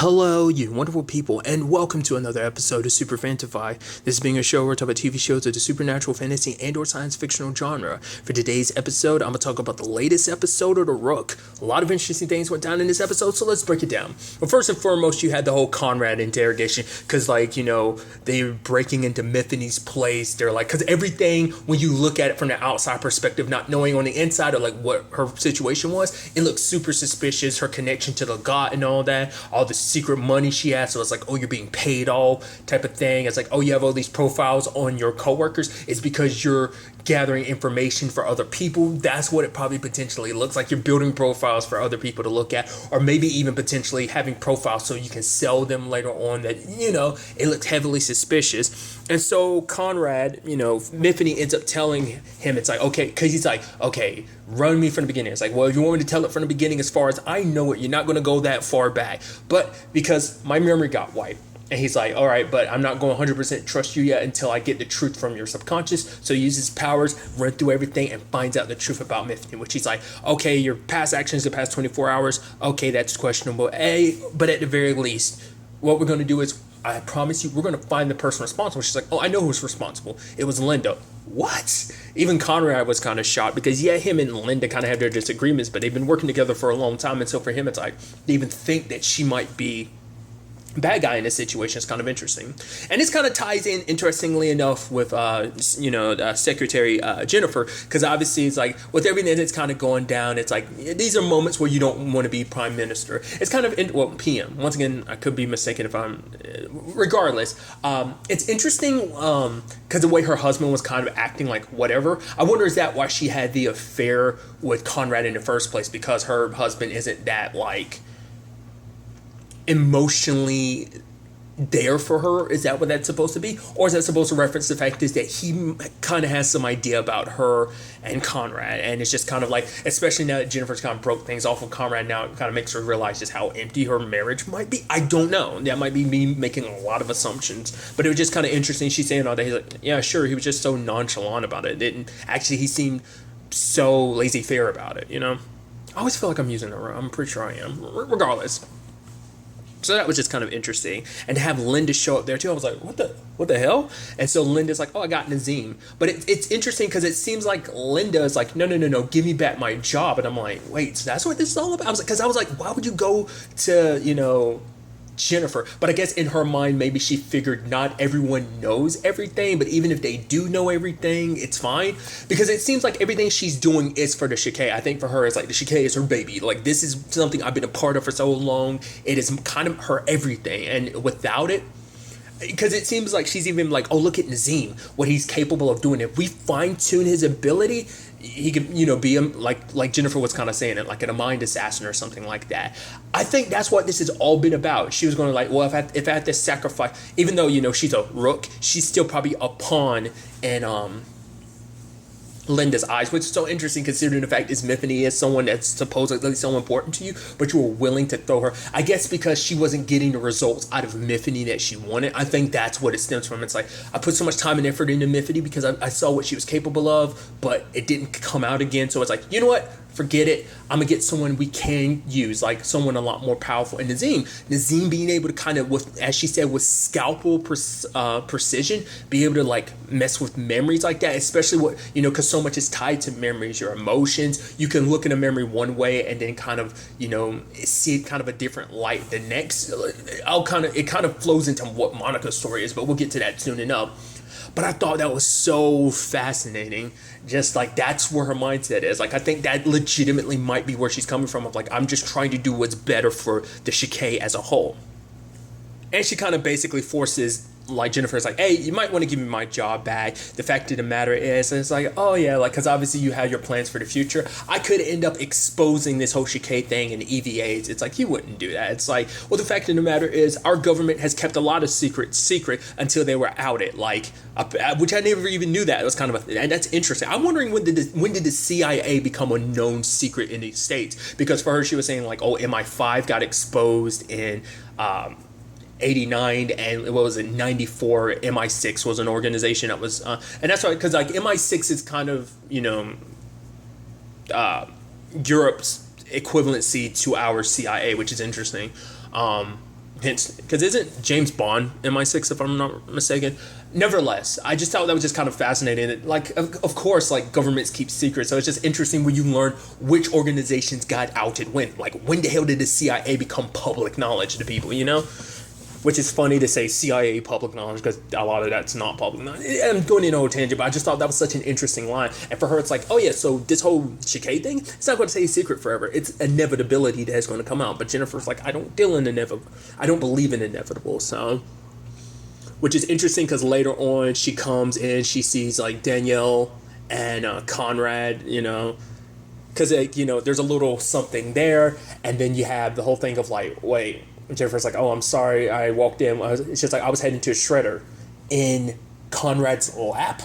Hello, you wonderful people, and welcome to another episode of Super-Fanta-Fi. This being a show where we talk about TV shows of the supernatural, fantasy, and/or science fictional genre. For today's episode, I'm gonna talk about the latest episode of the Rook. A lot of interesting things went down in this episode, so let's break it down. Well, first and foremost, you had the whole Conrad interrogation, because, they're breaking into Mythony's place. They're like, because everything, when you look at it from the outside perspective, not knowing on the inside of what her situation was, it looks super suspicious. Her connection to the god and all that, all the secret money she has. So it's like, oh, you're being paid all type of thing. It's like, oh, you have all these profiles on your coworkers. It's because you're gathering information for other people. That's what it probably potentially looks like. You're building profiles for other people to look at, or maybe even potentially having profiles so you can sell them later on. That, it looks heavily suspicious. And so Conrad, Mythony ends up telling him, it's like, okay, because he's like, okay, run me from the beginning. It's like, well, if you want me to tell it from the beginning, as far as I know it, you're not going to go that far back. But because my memory got wiped. And he's like, all right, but I'm not going to 100% trust you yet until I get the truth from your subconscious. So he uses his powers, run through everything, and finds out the truth about Mythony, which he's like, okay, your past actions the past 24 hours, okay, that's questionable. But at the very least, what we're going to do is, I promise you, we're going to find the person responsible. She's like, oh, I know who's responsible. It was Linda. What? Even Conrad was kind of shocked because, yeah, him and Linda kind of have their disagreements, but they've been working together for a long time. And so for him, it's like, they even think that she might be bad guy in this situation. Is kind of interesting, and this kind of ties in interestingly enough with Secretary Jennifer, because obviously it's like with everything that's kind of going down, it's like these are moments where you don't want to be prime minister. It's kind of PM. Once again, I could be mistaken if I'm. Regardless, it's interesting because the way her husband was kind of acting like whatever. I wonder, is that why she had the affair with Conrad in the first place, because her husband isn't that emotionally there for her? Is that what that's supposed to be? Or is that supposed to reference the fact is that he kind of has some idea about her and Conrad, and it's just kind of like, especially now that Jennifer's kind of broke things off with Conrad, now it kind of makes her realize just how empty her marriage might be. I don't know. That might be me making a lot of assumptions, but it was just kind of interesting. She's saying all that. He's like, yeah, sure. He was just so nonchalant about it. He seemed so laissez-faire about it, I always feel like I'm using it wrong. I'm pretty sure I am. Regardless. So that was just kind of interesting. And to have Linda show up there too, I was like, what the hell? And so Linda's like, oh, I got Nazim. But it's interesting because it seems like Linda is like, no, give me back my job. And I'm like, wait, so that's what this is all about? I was like, why would you go to, Jennifer? But I guess in her mind, maybe she figured not everyone knows everything, but even if they do know everything, it's fine, because it seems like everything she's doing is for the Shikei. I think for her, it's like the Shikei is her baby. Like, this is something I've been a part of for so long. It is kind of her everything, and without it, because it seems like she's even like, oh, look at Nazim, what he's capable of doing. If we fine tune his ability, he could, be like Jennifer was kind of saying it, like a mind assassin or something like that. I think that's what this has all been about. She was going to like, well, if I had to sacrifice, even though she's a rook, she's still probably a pawn in Linda's eyes, which is so interesting considering the fact is Mythony is someone that's supposedly so important to you, but you were willing to throw her. I guess because she wasn't getting the results out of Mythony that she wanted. I think that's what it stems from. It's like, I put so much time and effort into Mythony because I saw what she was capable of, but it didn't come out again. So it's like, you know what? Forget it. I'm going to get someone we can use, like someone a lot more powerful. And Nazim being able to kind of, with, as she said, with scalpel precision, be able to like mess with memories like that, especially because so much is tied to memories, your emotions. You can look at a memory one way and then kind of, see it kind of a different light the next. It kind of flows into what Monica's story is, but we'll get to that soon enough. But I thought that was so fascinating. Just like, that's where her mindset is. Like, I think that legitimately might be where she's coming from. Of like, I'm just trying to do what's better for the Shikei as a whole. And she kind of basically forces, like, Jennifer's like, hey, you might want to give me my job back. The fact of the matter is, and it's like, oh yeah, like, because obviously you have your plans for the future. I could end up exposing this whole Shikei thing in EVAs. It's like, you wouldn't do that. It's like, well, the fact of the matter is, our government has kept a lot of secret until they were outed. Like, which I never even knew that. It was kind of and that's interesting. I'm wondering when did the CIA become a known secret in the States? Because for her, she was saying like, oh, MI5 got exposed in 89, and what was it, 94, MI6 was an organization that was and that's why, because like MI6 is kind of Europe's equivalency to our CIA, which is interesting. hence, because isn't James Bond MI6 if I'm not mistaken? Nevertheless, I just thought that was just kind of fascinating. Like, of course, like governments keep secrets, so it's just interesting when you learn which organizations got outed when. Like, when the hell did the CIA become public knowledge to people? You know, which is funny to say CIA public knowledge because a lot of that's not public knowledge. I'm going in a tangent, but I just thought that was such an interesting line. And for her, it's like, oh yeah, so this whole chicane thing, it's not going to stay a secret forever. It's inevitability that is going to come out. But Jennifer's like, I don't deal in inevitable. I don't believe in inevitable. So, which is interesting because later on she comes in, she sees like Danielle and Conrad, you know, because there's a little something there, and then you have the whole thing of like, wait. Jennifer's like, oh, I'm sorry, I walked in. It's just like I was heading to a shredder in Conrad's lap.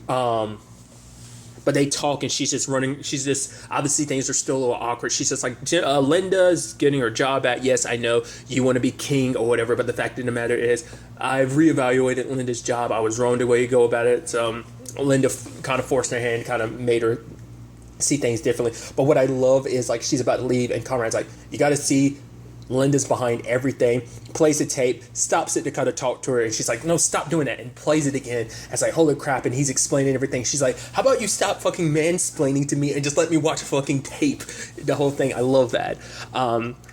But they talk, and she's just running. She's just, obviously things are still a little awkward. She's just like, Linda's getting her job at. Yes, I know you want to be king or whatever, but the fact of the matter is, I've reevaluated Linda's job. I was wrong the way you go about it. So Linda kind of forced her hand, kind of made her see things differently. But what I love is like she's about to leave, and Conrad's like, you got to see. Linda's behind everything, plays the tape, stops it to kind of talk to her, and she's like, no, stop doing that, and plays it again. It's like, holy crap, and he's explaining everything. She's like, how about you stop fucking mansplaining to me and just let me watch a fucking tape? The whole thing, I love that.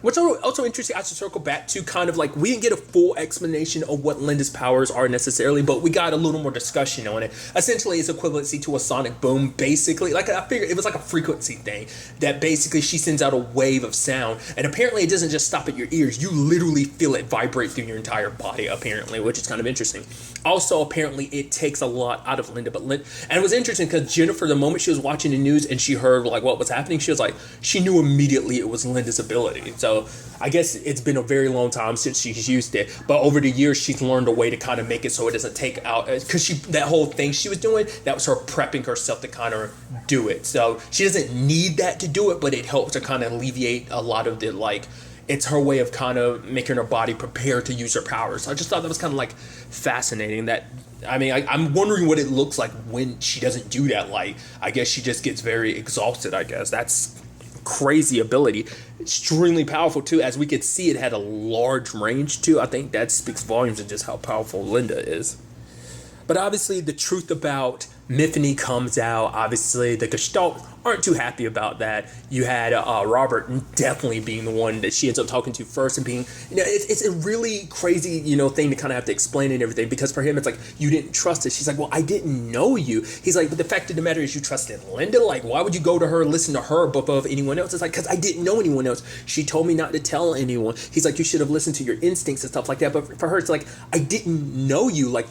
What's also interesting, I should circle back to kind of like, we didn't get a full explanation of what Linda's powers are necessarily, but we got a little more discussion on it. Essentially, it's equivalency to a sonic boom, basically. Like, I figured it was like a frequency thing, that basically she sends out a wave of sound, and apparently it doesn't just stop at your ears. You literally feel it vibrate through your entire body, apparently, which is kind of interesting. Also, apparently, it takes a lot out of Linda. And it was interesting because Jennifer, the moment she was watching the news and she heard like what was happening, she was like, she knew immediately it was Linda's ability. So I guess it's been a very long time since she's used it, but over the years she's learned a way to kind of make it so it doesn't take out, because that whole thing she was doing, that was her prepping herself to kind of do it. So she doesn't need that to do it, but it helps to kind of alleviate a lot of the like. It's her way of kind of making her body prepare to use her powers. So I just thought that was kind of like fascinating. That, I mean, I'm wondering what it looks like when she doesn't do that. Like, I guess she just gets very exhausted, I guess. That's crazy ability. Extremely powerful, too. As we could see, it had a large range, too. I think that speaks volumes of just how powerful Linda is. But obviously, the truth about Miffany comes out. Obviously, the Gestalt aren't too happy about that. You had Robert definitely being the one that she ends up talking to first, and being, it's a really crazy, thing to kind of have to explain and everything, because for him, it's like, you didn't trust it. She's like, well, I didn't know you. He's like, but the fact of the matter is you trusted Linda. Like, why would you go to her, listen to her above anyone else? It's like, because I didn't know anyone else. She told me not to tell anyone. He's like, you should have listened to your instincts and stuff like that. But for her, it's like, I didn't know you. Like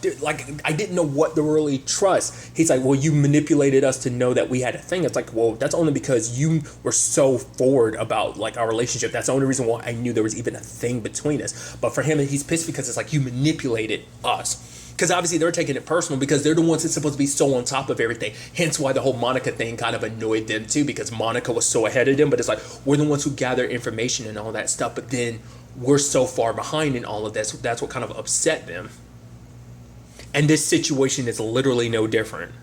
I didn't know what to really trust. He's like, well, you manipulated us to know that we had a thing. It's like, well, that's only because you were so forward about like our relationship. That's the only reason why I knew there was even a thing between us. But for him, he's pissed because it's like, you manipulated us. Because obviously they're taking it personal because they're the ones that's supposed to be so on top of everything. Hence why the whole Monica thing kind of annoyed them too, because Monica was so ahead of them. But it's like, we're the ones who gather information and all that stuff, but then we're so far behind in all of this. That's what kind of upset them. And this situation is literally no different.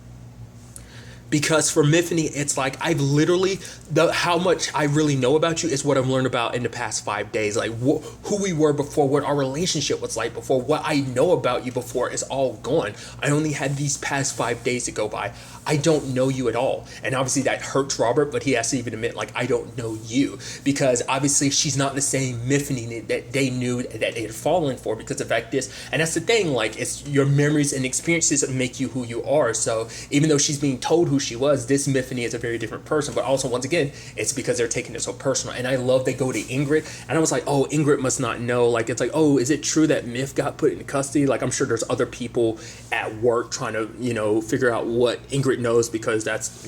Because for Miffany, it's like, I've literally, how much I really know about you is what I've learned about in the past 5 days. Like, who we were before, what our relationship was like before, what I know about you before is all gone. I only had these past 5 days to go by. I don't know you at all. And obviously that hurts Robert, but he has to even admit, like, I don't know you. Because obviously she's not the same Miffany that they knew that they had fallen for, because the fact is, and that's the thing, like, it's your memories and experiences that make you who you are. So even though she's being told who she was, this Miffany is a very different person. But also, once again, it's because they're taking it so personal. And I love they go to Ingrid, and I was like, oh, Ingrid must not know. Like, it's like, oh, is it true that Miff got put in custody? Like, I'm sure there's other people at work trying to, figure out what Ingrid knows, because that's,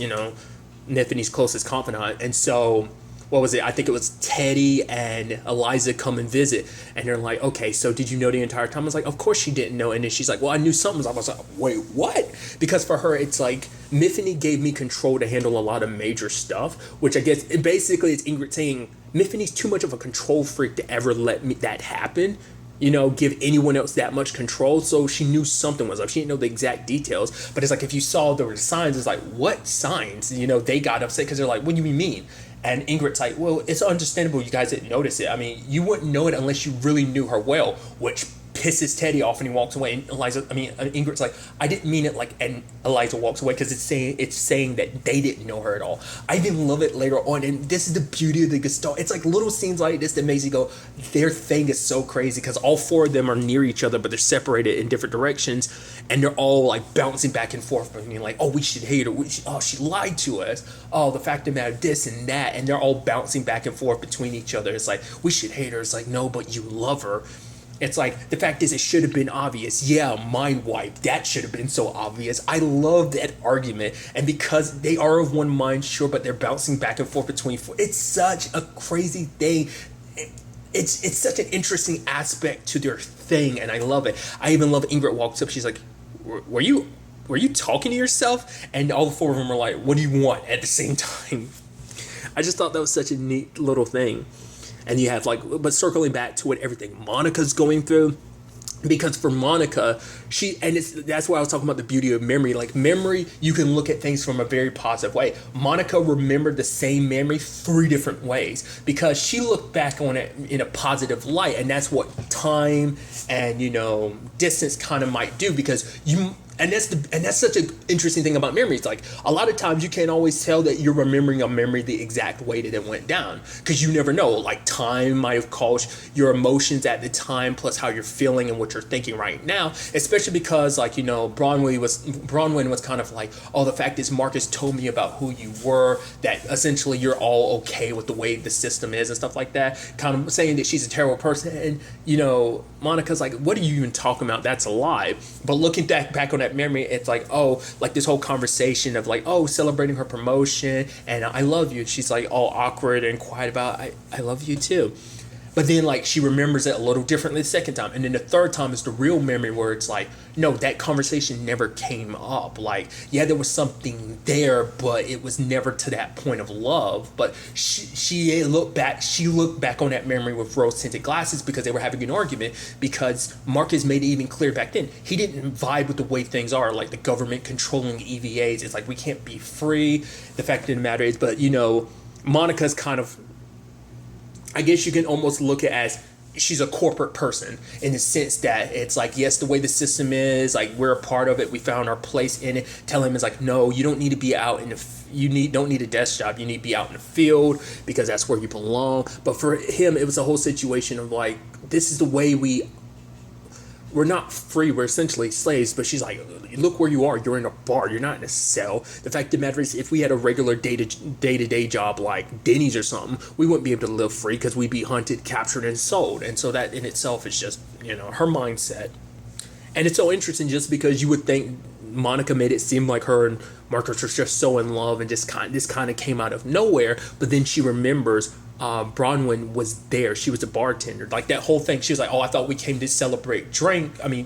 Miffany's closest confidant. And so, what was it? I think it was Teddy and Eliza come and visit, and they're like, okay, so did you know the entire time? I was like, of course she didn't know. And then she's like, well, I knew something. I was like, wait, what? Because for her, it's like, Miffany gave me control to handle a lot of major stuff, which I guess basically it's Ingrid saying Miffany's too much of a control freak to ever let that happen. Give anyone else that much control. So she knew something was up. She didn't know the exact details, but it's like, if you saw there were signs, it's like, what signs? They got upset because they're like, what do you mean? And Ingrid's like, well, it's understandable you guys didn't notice it. I mean, you wouldn't know it unless you really knew her well, which pisses Teddy off, and he walks away. And Ingrid's like, I didn't mean it like, and Eliza walks away because it's saying that they didn't know her at all. I even love it later on, and this is the beauty of the Gestalt. It's like little scenes like this that makes you go, their thing is so crazy because all four of them are near each other, but they're separated in different directions, and they're all like bouncing back and forth, being like, oh, we should hate her. Oh, she lied to us. Oh, the fact of the matter, this and that, and they're all bouncing back and forth between each other. It's like, we should hate her. It's like, no, but you love her. It's like, the fact is, it should have been obvious. Yeah, mind wipe. That should have been so obvious. I love that argument. And because they are of one mind, sure, but they're bouncing back and forth between four. It's such a crazy thing. It's such an interesting aspect to their thing, and I love it. I even love Ingrid walks up. She's like, were you talking to yourself? And all four of them are like, what do you want at the same time? I just thought that was such a neat little thing. And you have but circling back to what everything Monica's going through, because for Monica, that's why I was talking about the beauty of memory. Like memory, you can look at things from a very positive way. Monica remembered the same memory 3 different ways because she looked back on it in a positive light, and that's what time and distance kind of might do, because that's such an interesting thing about memory. It's like a lot of times you can't always tell that you're remembering a memory the exact way that it went down, because you never know. Like time might have caused your emotions at the time, plus how you're feeling and what you're thinking right now. Especially because Bronwyn was kind of like, oh, the fact is Marcus told me about who you were, that essentially you're all okay with the way the system is and stuff like that. Kind of saying that she's a terrible person, and Monica's like, what are you even talking about? That's a lie. But looking back on that memory, it's like, oh, like this whole conversation of like, oh, celebrating her promotion and I love you. She's like all awkward and quiet about, I love you too. But then like she remembers it a little differently the second time. And then the third time is the real memory where it's like, no, that conversation never came up. Like, yeah, there was something there, but it was never to that point of love. But she looked back on that memory with rose-tinted glasses because they were having an argument, because Marcus made it even clear back then. He didn't vibe with the way things are, like the government controlling EVAs. It's like, we can't be free. The fact of the matter is, but Monica's kind of, I guess you can almost look at it as she's a corporate person, in the sense that it's like, yes, the way the system is, like we're a part of it, we found our place in it. Tell him, it's like, no, you don't need to be out in the don't need a desk job, you need to be out in the field because that's where you belong. But for him, it was a whole situation of like, this is the way we're not free, we're essentially slaves. But she's like, look where you are, you're in a bar, you're not in a cell. The fact of the matter is, if we had a regular day-to-day job like Denny's or something, we wouldn't be able to live free because we'd be hunted, captured, and sold. And so that in itself is just, her mindset. And it's so interesting just because you would think Monica made it seem like her and Marcus were just so in love, and this kind of came out of nowhere. But then she remembers Bronwyn was there. She was a bartender. Like that whole thing, she was like, oh, I thought we came to celebrate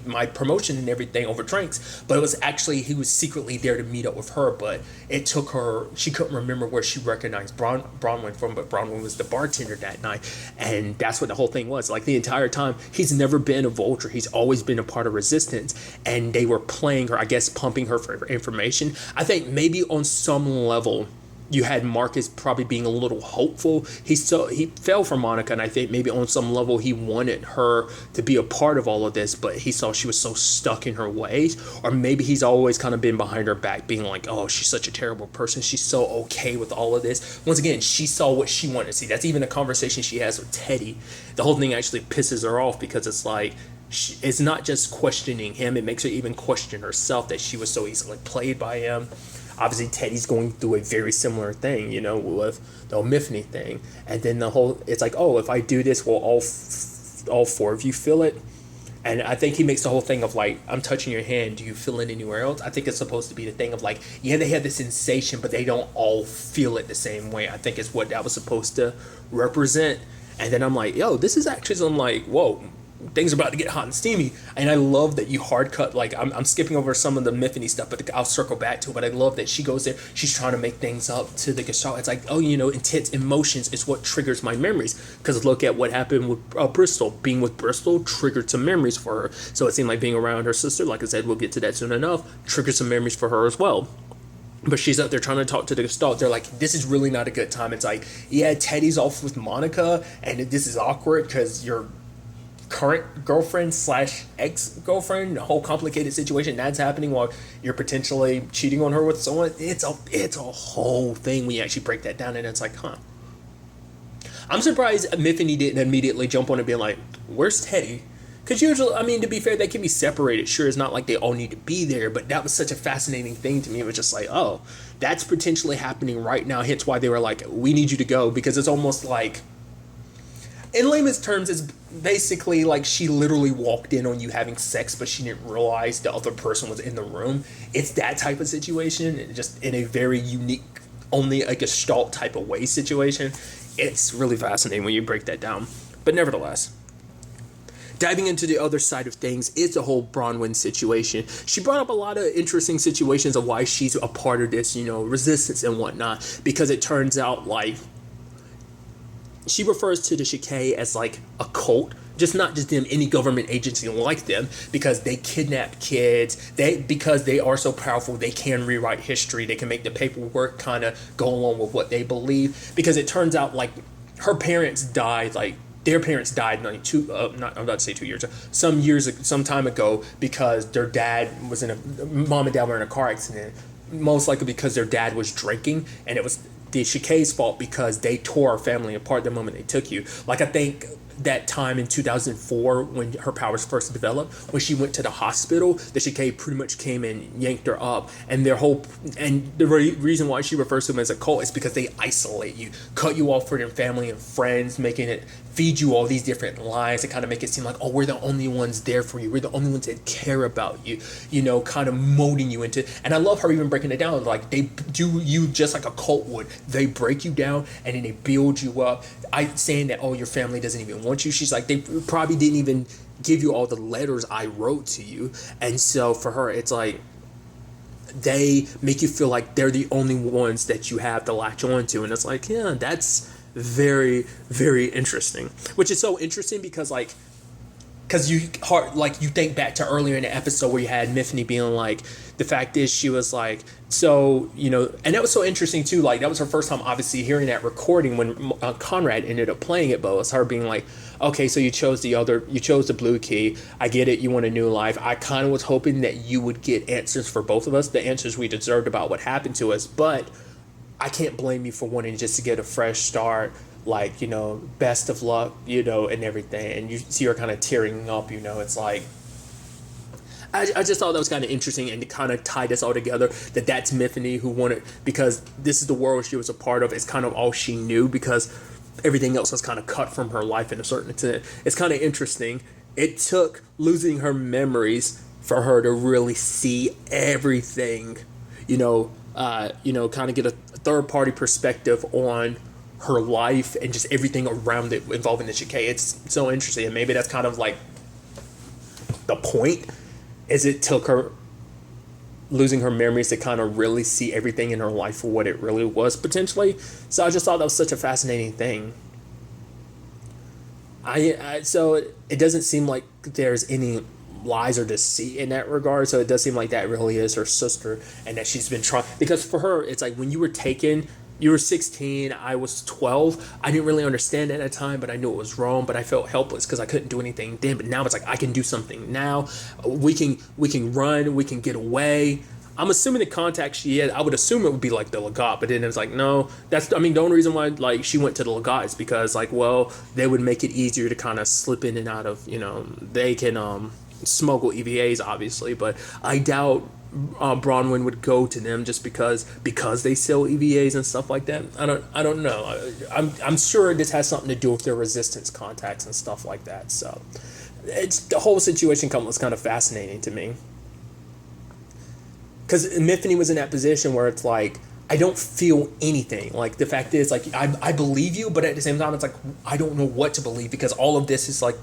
my promotion and everything over drinks. But it was actually, he was secretly there to meet up with her. But it took her, she couldn't remember where she recognized Bronwyn from, but Bronwyn was the bartender that night. And that's what the whole thing was. Like the entire time, he's never been a vulture. He's always been a part of resistance. And they were playing her, I guess, pumping her for information. I think maybe on some level, you had Marcus probably being a little hopeful. He fell for Monica, and I think maybe on some level he wanted her to be a part of all of this, but he saw she was so stuck in her ways. Or maybe he's always kind of been behind her back, being like, oh, she's such a terrible person, she's so okay with all of this. Once again, she saw what she wanted to see. That's even a conversation she has with Teddy. The whole thing actually pisses her off, because it's like, it's not just questioning him, it makes her even question herself, that she was so easily played by him. Obviously, Teddy's going through a very similar thing, with the Omiphany thing. And then it's like, oh, if I do this, will all four of you feel it? And I think he makes the whole thing of like, I'm touching your hand, do you feel it anywhere else? I think it's supposed to be the thing of like, yeah, they have the sensation, but they don't all feel it the same way. I think it's what that was supposed to represent. And then I'm like, yo, this is actually, I'm like, whoa, things are about to get hot and steamy. And I love that you hard cut, like I'm skipping over some of the Omiphany stuff, but I'll circle back to it. But I love that she goes there, she's trying to make things up to the Gestalt. It's like, oh, intense emotions is what triggers my memories, because look at what happened with Bristol. Being with Bristol triggered some memories for her. So it seemed like being around her sister, like I said, we'll get to that soon enough, triggered some memories for her as well. But she's up there trying to talk to the Gestalt. They're like, this is really not a good time. It's like, yeah, Teddy's off with Monica, and this is awkward because your current girlfriend slash ex-girlfriend, a whole complicated situation that's happening while you're potentially cheating on her with someone. It's a whole thing when you actually break that down, and it's like, huh. I'm surprised Miffany didn't immediately jump on it being like, where's Teddy? Because usually, I mean, to be fair, they can be separated. Sure, it's not like they all need to be there, but that was such a fascinating thing to me. It was just like, oh, that's potentially happening right now. Hence why they were like, we need you to go. Because it's almost like, in layman's terms, it's basically like she literally walked in on you having sex, but she didn't realize the other person was in the room. It's that type of situation, just in a very unique, only a Gestalt type of way situation. It's really fascinating when you break that down. But nevertheless, diving into the other side of things is the whole Bronwyn situation. She brought up a lot of interesting situations of why she's a part of this, resistance and whatnot, because it turns out like she refers to the Chicay as like a cult, just not just them, any government agency like them, because they kidnap kids. Because they are so powerful, they can rewrite history. They can make the paperwork kind of go along with what they believe. Because it turns out like her parents died, like their parents died I'm about to say 2 years, some time ago, because their dad was mom and dad were in a car accident, most likely because their dad was drinking, and it was the Chicay's fault because they tore our family apart the moment they took you. Like, I think that time in 2004 when her powers first developed, when she went to the hospital, the Chicay pretty much came and yanked her up, and the reason why she refers to them as a cult is because they isolate you, cut you off from your family and friends, making it feed you all these different lies to kind of make it seem like, oh, we're the only ones there for you, we're the only ones that care about you, kind of molding you into. And I love her even breaking it down, like they do you just like a cult would. They break you down and then they build you up. Saying that, oh, your family doesn't even want you, she's like, they probably didn't even give you all the letters I wrote to you. And so for her, it's like they make you feel like they're the only ones that you have to latch on to. And it's like, yeah, that's very, very interesting. Which is so interesting because you think back to earlier in the episode where you had Miffany being like, the fact is she was like, so, and that was so interesting too. Like, that was her first time obviously hearing that recording when Conrad ended up playing it, but it was her being like, okay, so you chose the blue key. I get it. You want a new life. I kind of was hoping that you would get answers for both of us, the answers we deserved about what happened to us, but I can't blame you for wanting just to get a fresh start, like, best of luck, and everything. And you see her kind of tearing up, it's like, I just thought that was kind of interesting, and to kind of tie this all together, that's Miffany who wanted, because this is the world she was a part of. It's kind of all she knew because everything else was kind of cut from her life in a certain extent. It's kind of interesting. It took losing her memories for her to really see everything, kind of get a third-party perspective on her life and just everything around it involving the Chicay. It's so interesting, and maybe that's kind of like the point, is it took her losing her memories to kind of really see everything in her life for what it really was, potentially. So I just thought that was such a fascinating thing. So it doesn't seem like there's any lies or deceit in that regard. So it does seem like that really is her sister, and that she's been trying. Because for her, it's like when you were taken, you were 16, I was 12. I didn't really understand at that time, but I knew it was wrong. But I felt helpless because I couldn't do anything then. But now it's like I can do something now. We can run. We can get away. I'm assuming the contact she had, I would assume it would be like the Legat, but then it was like, no, the only reason why like she went to the Legat is because like, well, they would make it easier to kind of slip in and out of, they can smuggle EVAs obviously, but I doubt Bronwyn would go to them just because they sell EVAs and stuff like that. I don't know. I'm sure this has something to do with their resistance contacts and stuff like that. So it's the whole situation was kind of fascinating to me. Because Miffany was in that position where it's like, I don't feel anything. Like, the fact is, like, I believe you, but at the same time, it's like, I don't know what to believe, because all of this is like,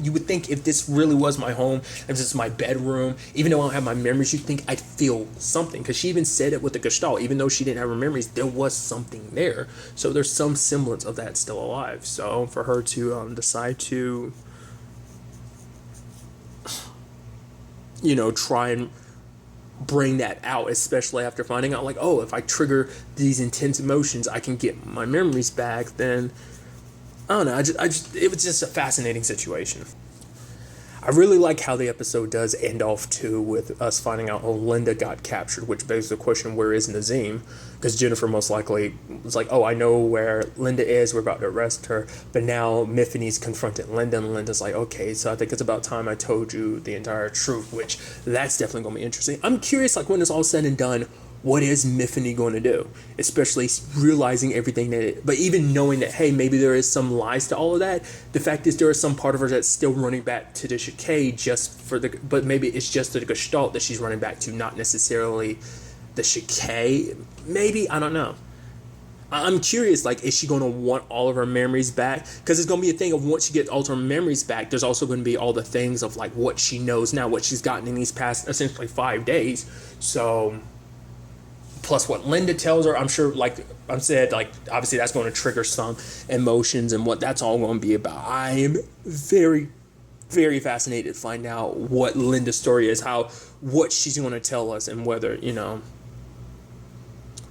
you would think if this really was my home, if this is my bedroom, even though I don't have my memories, you'd think I'd feel something. Because she even said it with the Gestalt, even though she didn't have her memories, there was something there. So there's some semblance of that still alive. So for her to decide to, try and bring that out, especially after finding out, like, oh, if I trigger these intense emotions, I can get my memories back. Then I don't know. It was just a fascinating situation. I really like how the episode does end off too, with us finding out, oh, Linda got captured, which begs the question, where is Nazim? Because Jennifer most likely was like, oh, I know where Linda is, we're about to arrest her. But now Miffy's confronted Linda, and Linda's like, okay, so I think it's about time I told you the entire truth, which that's definitely going to be interesting. I'm curious, like, when it's all said and done, what is Miffy going to do? Especially realizing everything but even knowing that, hey, maybe there is some lies to all of that. The fact is, there is some part of her that's still running back to the Chikay but maybe it's just the Gestalt that she's running back to, not necessarily the Chikay. Maybe, I don't know. I'm curious, like, is she going to want all of her memories back? Because it's going to be a thing of, once she gets all of her memories back, there's also going to be all the things of, like, what she knows now, what she's gotten in these past, essentially, 5 days. So, plus what Linda tells her, I'm sure, like I said, like, obviously that's going to trigger some emotions and what that's all going to be about. I am very, very fascinated to find out what Linda's story is, what she's going to tell us, and whether,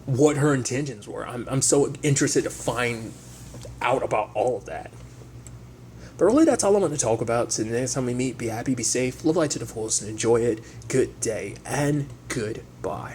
what her intentions were. I'm so interested to find out about all of that. But really, that's all I want to talk about. So the next time we meet, be happy, be safe, live life to the fullest, and enjoy it. Good day, and goodbye.